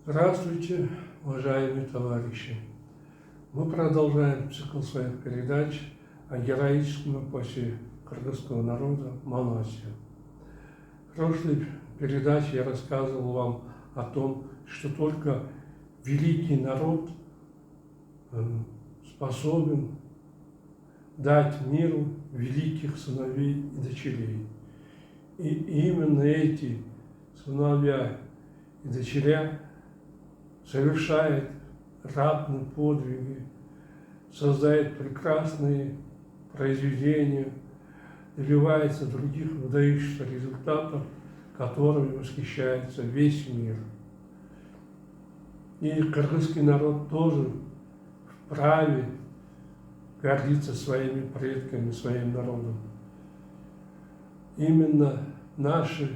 Здравствуйте, уважаемые товарищи! Мы продолжаем цикл своих передач о героическом эпосе кыргызского народа Манасия. В прошлой передаче я рассказывал вам о том, что только великий народ способен дать миру великих сыновей и дочерей. И именно эти сыновья и дочеря совершает ратные подвиги, создает прекрасные произведения, добивается других выдающихся результатов, которыми восхищается весь мир. И кыргызский народ тоже вправе гордиться своими предками, своим народом. Именно наши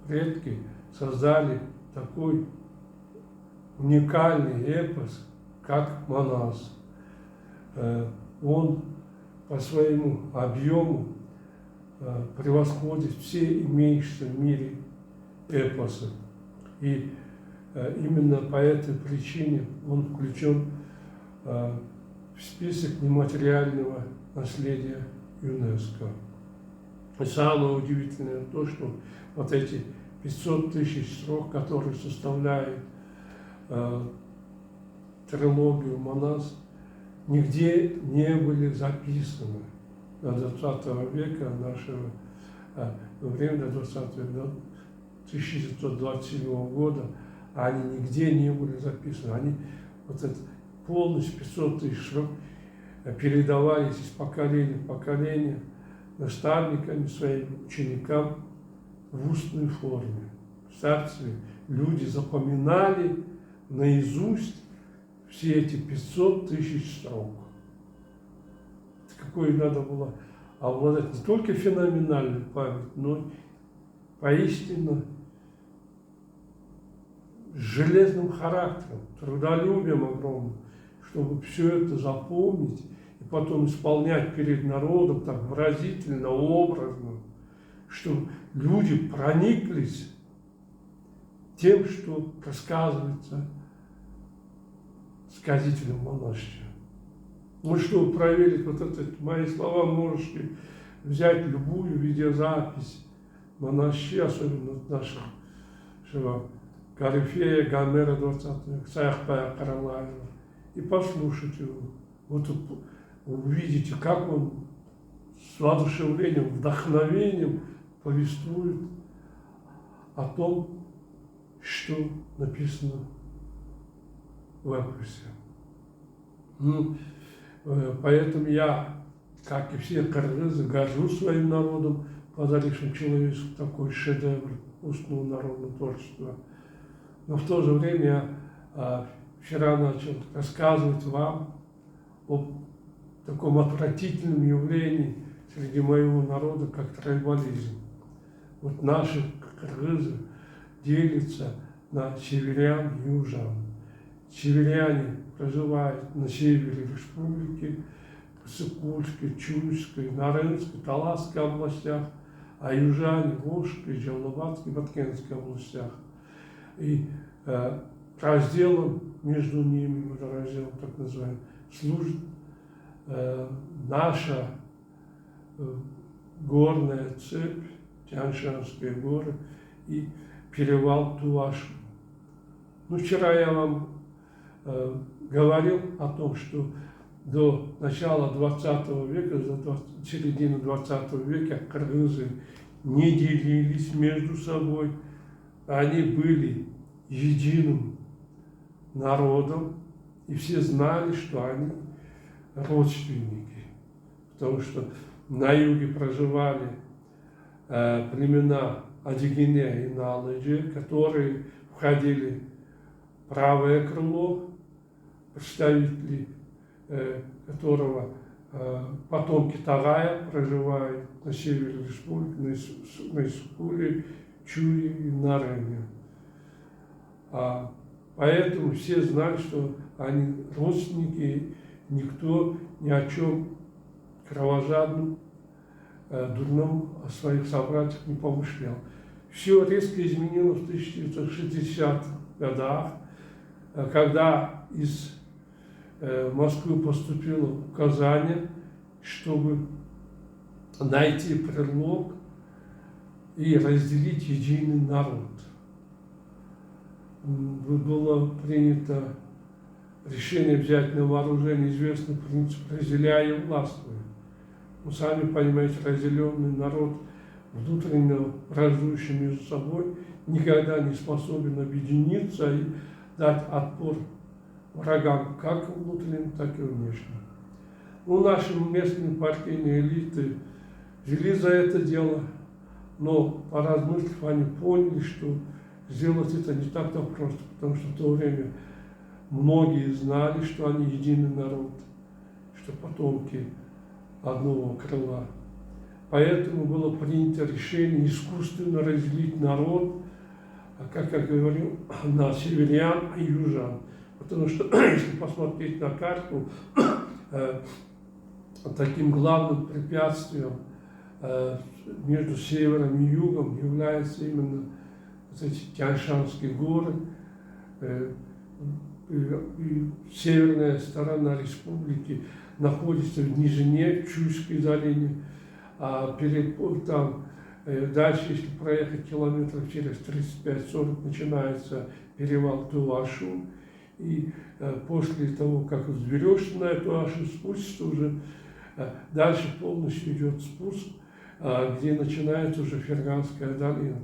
предки создали такой уникальный эпос, как Манас. Он по своему объему превосходит все имеющиеся в мире эпосы. И именно по этой причине он включен в список нематериального наследия ЮНЕСКО. И самое удивительное то, что вот эти 500 тысяч строк, которые составляют трилогию Манас, нигде не были записаны до 20 века нашего, во время 20 века, до 1927 года, они нигде не были записаны. Они вот это полностью 500 тысяч строк передавались из поколения в поколение наставниками, своим ученикам в устной форме. Представьте, люди запоминали наизусть все эти 500 тысяч строк. Какой надо было обладать не только феноменальной памятью, но и поистине железным характером, трудолюбием огромным, чтобы все это запомнить и потом исполнять перед народом так выразительно, образно, чтобы люди прониклись тем, что рассказывается сказителем Манасия. Ну, чтобы проверить вот это, мои слова, можете взять любую видеозапись Манасия, особенно нашего корифея Гомера 20 века, Саякбая Каралаева, и послушать его. Вот увидите, как он с воодушевлением, вдохновением повествует о том, что написано в эпосе. Поэтому я, как и все кыргызы, горжусь своим народом, подарившим человечеству такой шедевр устного народного творчества. Но в то же время я вчера начал рассказывать вам о таком отвратительном явлении среди моего народа, как трайбализм. Вот наши кыргызы делятся на северян и южан. Северяне проживают на севере республики, в Сыкульской, Чуйской, Нарынской, Таласской областях, а южане в Волжской, Жалобатской, Баткенской областях. И разделом между ними, разделом так называемым, служит наша горная цепь, Тянь-Шанские горы и перевал Тувашу. Ну, вчера я вам говорил о том, что до начала 20 века, до середины 20 века кыргызы не делились между собой. Они были единым народом, и все знали, что они родственники. Потому что на юге проживали племена Адигине и Налыджи, которые входили в правое крыло, представители которого потомки Тагая проживают на севере республики, на Исукуле, Чуе и Нарыне. Поэтому все знали, что они родственники, никто ни о чем кровожадном, дурном о своих собратьях не помышлял. Все резко изменилось в 1960-х годах, когда из Москвы поступило указание, чтобы найти предлог и разделить единый народ. Было принято решение взять на вооружение известный принцип «разделяй и властвуй». Вы сами понимаете, разделенный народ, внутренне враждующий между собой, никогда не способен объединиться и дать отпор врагам как внутренним, так и внешним. Ну, наши местные партийные элиты взяли за это дело, но, поразмыслив, они поняли, что сделать это не так-то просто, потому что в то время многие знали, что они единый народ, что потомки одного крыла. Поэтому было принято решение искусственно разделить народ, как я говорил, на северян и южан. Потому что, если посмотреть на карту, таким главным препятствием между севером и югом являются именно эти Тянь-Шанские горы. И северная сторона республики находится в Нижине, в Чуйской долине, а там дальше, если проехать километров через 35-40, начинается перевал Туашу. И после того, как взберешься на эту ашу, спустишься уже, дальше полностью идет спуск, где начинается уже Ферганская долина.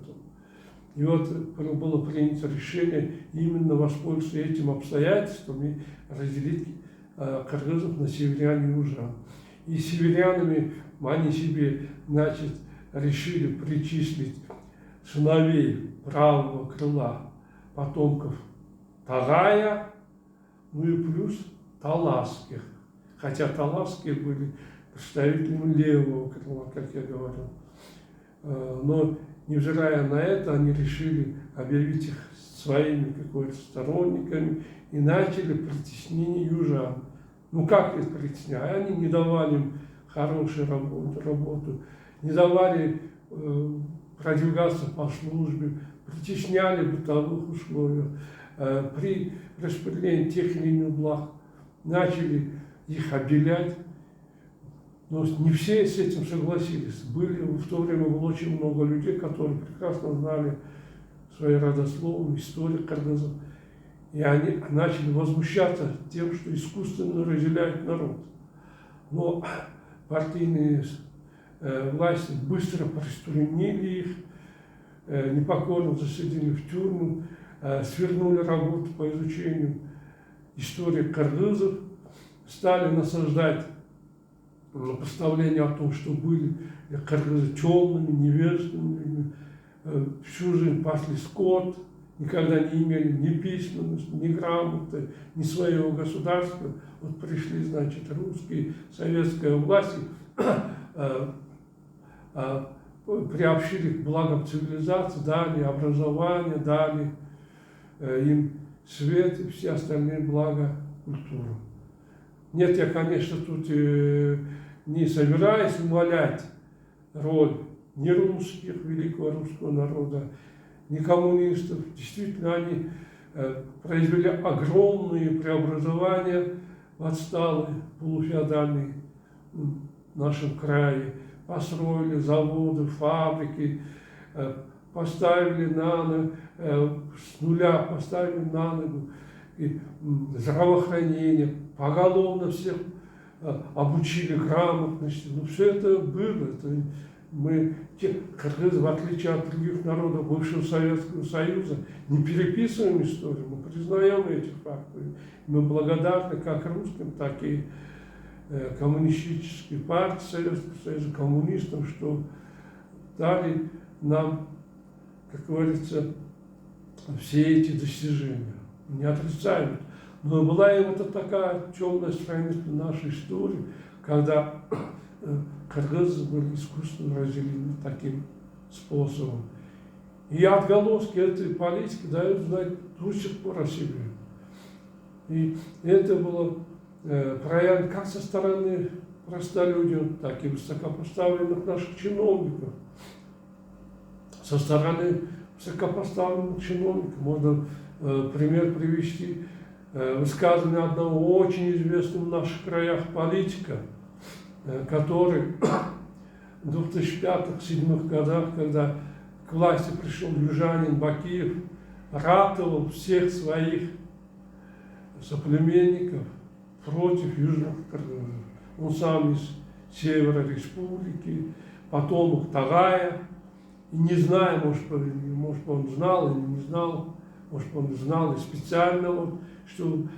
И вот было принято решение именно воспользоваться этим обстоятельством и разделить кыргызов на северян и южан. И северянами они себе, значит, решили причислить сыновей правого крыла потомков Тагая, ну и плюс Таласских. Хотя Таласские были представителями левого крыла, как я говорил. Но, невзирая на это, они решили объявить их своими какими-то сторонниками и начали притеснение южан. Ну как их притесняли? Они не давали им хорошую работу, не давали продвигаться по службе, притесняли в бытовых условиях, при распределении тех или иных благ начали их обелять. Но не все с этим согласились. В то время было очень много людей, которые прекрасно знали свои родословные, историю кыргызов. И они начали возмущаться тем, что искусственно разделяют народ. Но партийные власти быстро приструнили их, непокорно засадили в тюрьму, свернули работу по изучению истории кыргызов, стали насаждать представление о том, что были кыргызы темными, невежественными, всю жизнь пасли скот, никогда не имели ни письменности, ни грамоты, ни своего государства. Вот пришли, значит, русские, советская власть, приобщили к благам цивилизации, дали образование, дали им свет и все остальные блага культуры. Нет, я, конечно, тут не собираюсь умалять роль ни русских, великого русского народа, ни коммунистов. Действительно, они произвели огромные преобразования в отсталой полуфеодальной нашем крае. Построили заводы, фабрики, поставили на ногу, с нуля поставили на ногу и здравоохранение, поголовно всех обучили грамотности. Ну, все это было. Мы, кыргызы, в отличие от других народов бывшего Советского Союза, не переписываем историю, мы признаем эти факты. Мы благодарны как русским, так и коммунистической партии Советского Союза, коммунистам, что дали нам, как говорится, все эти достижения. Не отрицаем. Но была и вот такая темная страница нашей истории, когда кыргызы были искусственно разделены таким способом. И отголоски этой политики дают знать до сих пор о себе. И это было проявлено как со стороны простолюдин, так и высокопоставленных наших чиновников. со стороны высокопоставленных чиновников. Можно пример привести высказывание одного очень известного в наших краях политика, который в 2005-2007 годах, когда к власти пришел южанин Бакиев, ратовал всех своих соплеменников против южных кыргызов. Он сам из севера республики, потомок Тагая. И не знаю, может он знал или не знал, может он знал и специально, вот, чтобы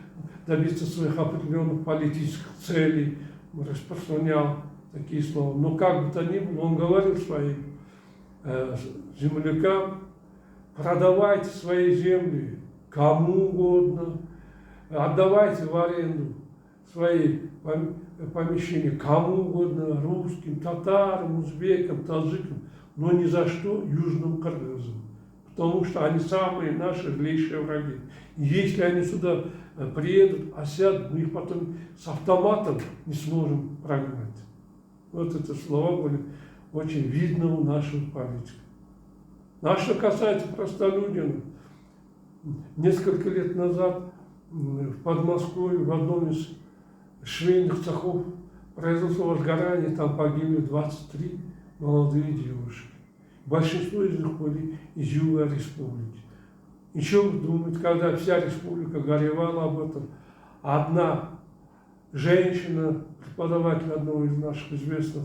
добиться своих определенных политических целей, распространял такие слова. Но как бы то ни было, он говорил своим землякам: продавайте свои земли кому угодно, отдавайте в аренду свои помещения кому угодно, русским, татарам, узбекам, таджикам, но ни за что южным кыргызам, потому что они самые наши злейшие враги. И если они сюда приедут, осядут, мы их потом с автоматом не сможем прогнать. Вот это слова были очень видны у нашего политика. А что касается простолюдинов, несколько лет назад в Подмосковье в одном из швейных цехов произошло возгорание, там погибли 23 молодые девушки. Большинство из них были из Юга республики. И что вы думаете, когда вся республика горевала об этом, одна женщина, преподаватель одного из наших известных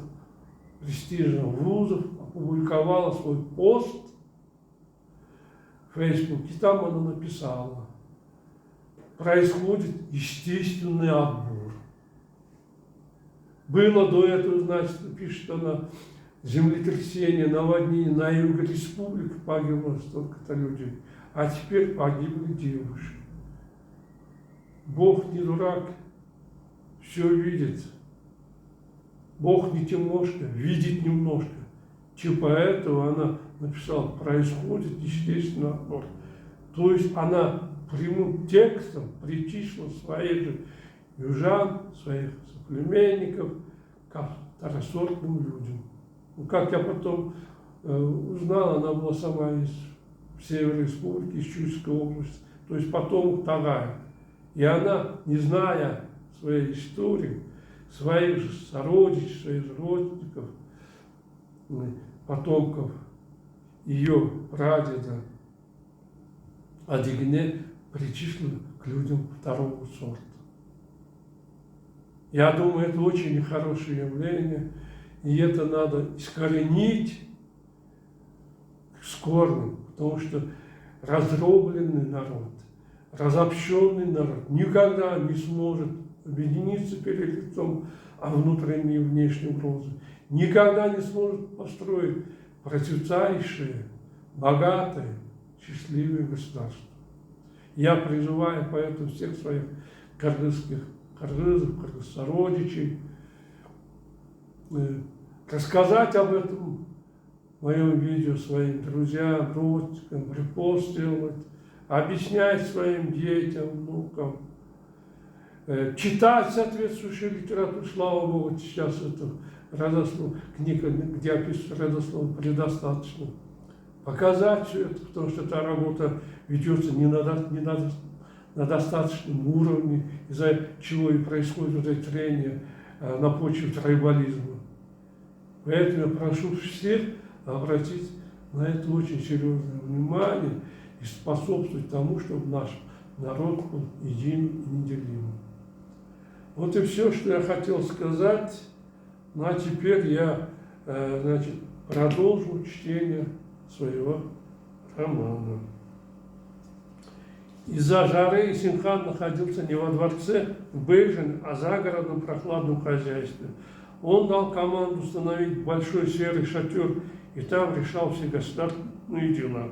престижных вузов, опубликовала свой пост в Facebook, и там она написала: происходит естественный отбор. Было до этого, значит, пишет она, землетрясение, наводнение на юге республики, погибло столько-то людей, а теперь погибли девушки. Бог не дурак, все видит. Бог не Тимошка, видит немножко. Типа этого она написала: происходит естественный отбор. То есть она прямым текстом причислила своих же южан, своих соплеменников к второсортным людям. Ну, как я потом узнал, она была сама из Северной Республики, из Чуйской области, то есть потомок Тагая. И она, не зная своей истории, своих же сородичей, своих же родственников, потомков ее прадеда Адыгне, причислена к людям второго сорта. Я думаю, это очень нехорошее явление, и это надо искоренить с корнем, потому что раздробленный народ, разобщенный народ никогда не сможет объединиться перед лицом внутренней и внешней угрозы, никогда не сможет построить процветающее, богатое, счастливое государство. Я призываю поэтому всех своих кыргызов, кыргыз-сородичей рассказать об этом в моем видео своим друзьям, родственникам, репост делать, объяснять своим детям, внукам, читать соответствующую литературу. Слава Богу, сейчас это книга, где описывается родословно, предостаточно. Показать все это, потому что эта работа ведется не на достаточном уровне, из-за чего и происходит вот это трение на почве трайбализма. Поэтому я прошу всех обратить на это очень серьезное внимание и способствовать тому, чтобы наш народ был единым и неделимым. Вот и все, что я хотел сказать. Ну а теперь я продолжу чтение своего романа. Из-за жары Исимхан находился не во дворце в Бейжине, а за городом прохладном хозяйстве. Он дал команду установить большой серый шатер, и там решал все государственные дела.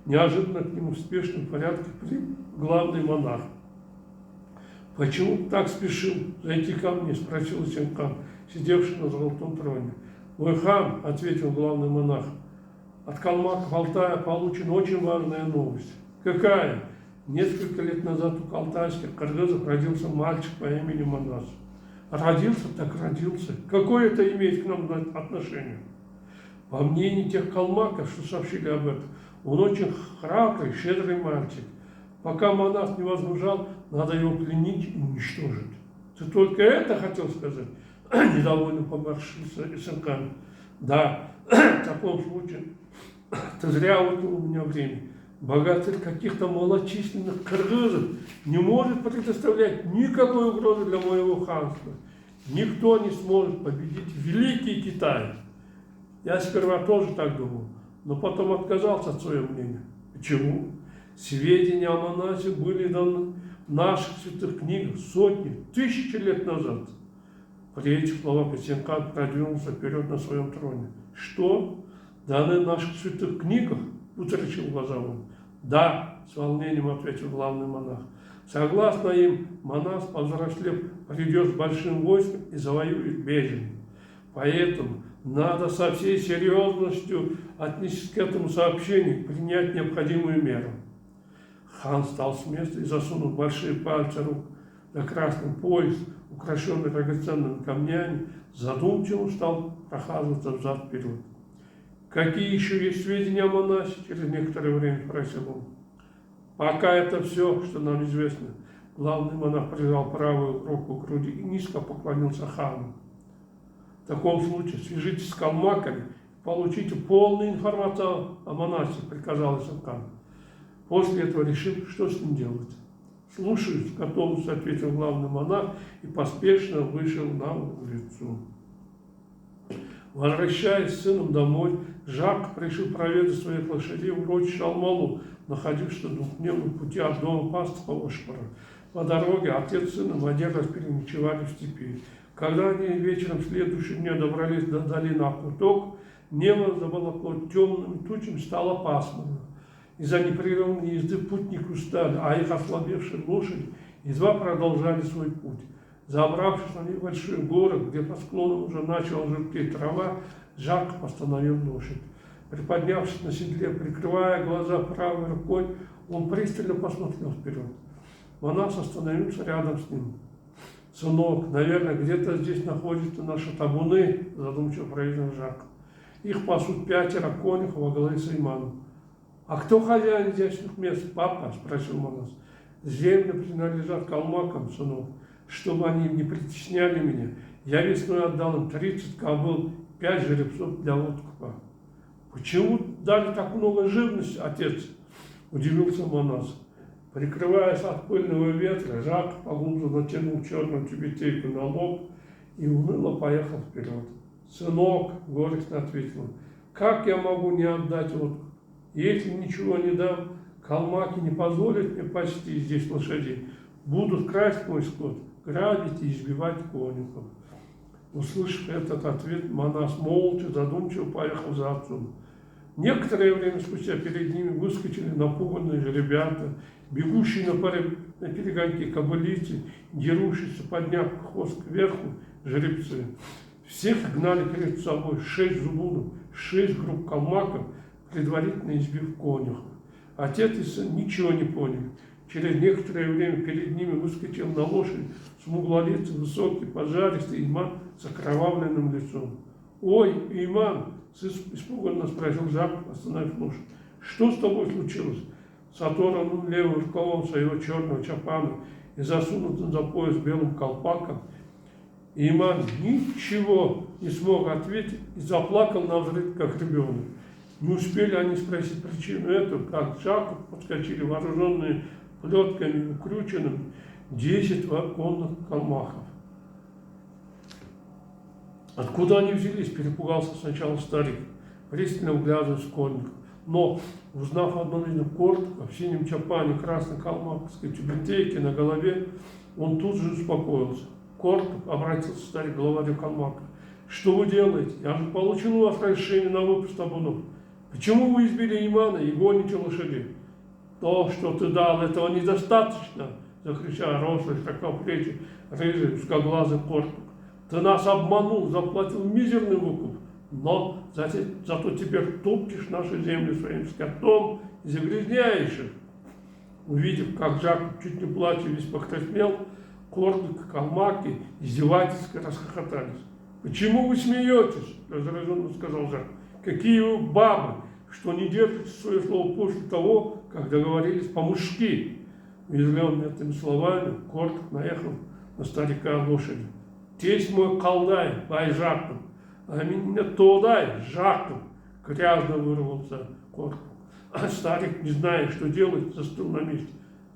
Неожиданно к нему в спешном порядке прибыл главный монах. «Почему так спешил зайти ко мне?» – спросил Исимхан, сидевший на золотом троне. «Мой хан», – ответил главный монах, – «от калмаков Алтая получена очень важная новость». «Какая?» Несколько лет назад у алтайских кыргызов родился мальчик по имени Манас. Родился так родился. Какое это имеет к нам отношение? По мнению тех калмаков, что сообщили об этом, он очень храбрый, щедрый мальчик. Пока монах не возмужал, надо его пленить и уничтожить. Ты только это хотел сказать? Недовольно поморщился Исенкан. Да, в таком случае ты зря утянул у меня время. Богатырь каких-то малочисленных кыргызов не может предоставлять никакой угрозы для моего ханства. Никто не сможет победить великий Китай. Я сперва тоже так думал, но потом отказался от своего мнения. Почему? Сведения о монасе были даны в наших святых книгах сотни, тысячи лет назад. При этих словах Исенкан продвинулся вперед на своем троне. Что? Даны в наших святых книгах? Утрачил глаза он. Да, с волнением ответил главный монах. Согласно им, монах, повзрослев, придет с большим войском и завоюет Бежин. Поэтому надо со всей серьезностью отнестись к этому сообщению, принять необходимую меру. Хан встал с места и, засунув большие пальцы рук на красный пояс, украшенный драгоценными камнями, задумчиво стал прохаживаться взад-вперед. Какие еще есть сведения о монасе? Через некоторое время спросил он. Пока это все, что нам известно. Главный монах прижал правую руку к груди и низко поклонился хану. В таком случае свяжитесь с калмаками, получите полную информацию о монасе, приказал Исенкан. После этого решил, что с ним делать. Слушаюсь, с готовностью ответил главный монах и поспешно вышел на улицу. Возвращаясь с сыном домой, Жак решил проведать своих лошадей в урочище Алмалу, находившееся в двухдневном пути от дома пастора Ошпора. По дороге отец с сыном один раз переночевали в степи. Когда они вечером следующего дня добрались до долины Акуток, небо заволокло темными тучами, стало пасмурно. Из-за непрерывной езды путники устали, а их ослабевшие лошади едва продолжали свой путь. Забравшись на небольшой город, где по склонам уже начала желтеть трава, Жак остановил лошадь. Приподнявшись на седле, прикрывая глаза правой рукой, он пристально посмотрел вперед. Монах остановился рядом с ним. «Сынок, наверное, где-то здесь находятся наши табуны», задумчиво произнес Жак. «Их пасут 5 конюхов во главе с Иманом». «А кто хозяин здешних мест, папа?» – спросил монах. «Земли принадлежат калмакам, сынок. Чтобы они не притесняли меня, я весной отдал им 30 кобыл, 5 жеребцов для откупа». «Почему дали так много живности, отец?» – удивился монах. Прикрываясь от пыльного ветра, Жак поглубже натянул черную тюбетейку на лоб и уныло поехал вперед. «Сынок», – горестно ответил он, – «как я могу не отдать откуп? Если ничего не дам, калмаки не позволят мне пасти здесь лошадей. Будут красть мой скот, грабить и избивать конюхов». Услышав этот ответ, монах молча, задумчиво поехал за отцом. Некоторое время спустя перед ними выскочили напуганные ребята, бегущие на перегонке кобылицы, дерущиеся, подняв хвост кверху, жеребцы. Всех гнали перед собой 6 зубунов, 6 групп калмаков, предварительно избив конюхов. Отец и сын ничего не поняли. Через некоторое время перед ними выскочил на лошадь смуглолицый, высокий, поджаристый иман с окровавленным лицом. «Ой, иман!» – испуганно спросил Жак, остановив лошадь. «Что с тобой случилось?» С оторванным левым рукавом своего черного чапана и засунутым за пояс белым колпаком, иман ничего не смог ответить и заплакал навзрыд, как ребенок. Не успели они спросить причину этого, как к Жаку подскочили вооруженные плетками и укрученными 10 конных калмахов. Откуда они взялись, перепугался сначала старик, пристально вглядываясь в конных. Но, узнав одну из кортиков в синем чапане, красной калмакской тюбетейке на голове, он тут же успокоился. «Кортик», — обратился старик к главарю калмака, — «что вы делаете? Я же получил у вас разрешение на выпуск табунов. Почему вы избили имана и гоните лошадей?» «То, что ты дал, этого недостаточно», — закричал рослый, широкоплечий, рыжий, узкоглазый Кортик. «Ты нас обманул, заплатил мизерный выкуп, но зато теперь топчешь наши земли своим скотом и загрязняешь их». Увидев, как Жак, чуть не плача, весь покраснел, Кортик, калмаки издевательски расхохотались. «Почему вы смеетесь?» – раздраженно сказал Жак. какие вы бабы, что не держите свое слово после того, как договорились по-мужски. Уязвленный этими словами, Корт наехал на старика лошади. Тесть мой колдай, бай жактом, а меня тодай, жактом, грязно вырвался Корт. А старик, не зная, что делать, застыл на месте.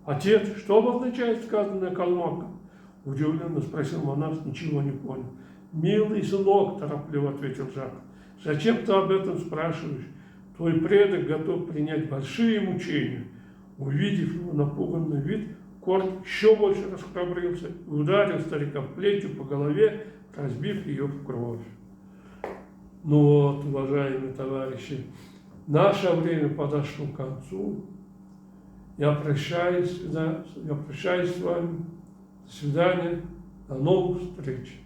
Отец, что обозначает сказанное калмаком? Удивленно спросил монах, ничего не понял. Милый сынок, торопливо ответил Жак, зачем ты об этом спрашиваешь? Твой предок готов принять большие мучения. Увидев его напуганный вид, Корт еще больше расхрабрился и ударил старика плетью по голове, разбив ее в кровь. Ну вот, уважаемые товарищи, наше время подошло к концу. Я прощаюсь с вами. До свидания. До новых встреч.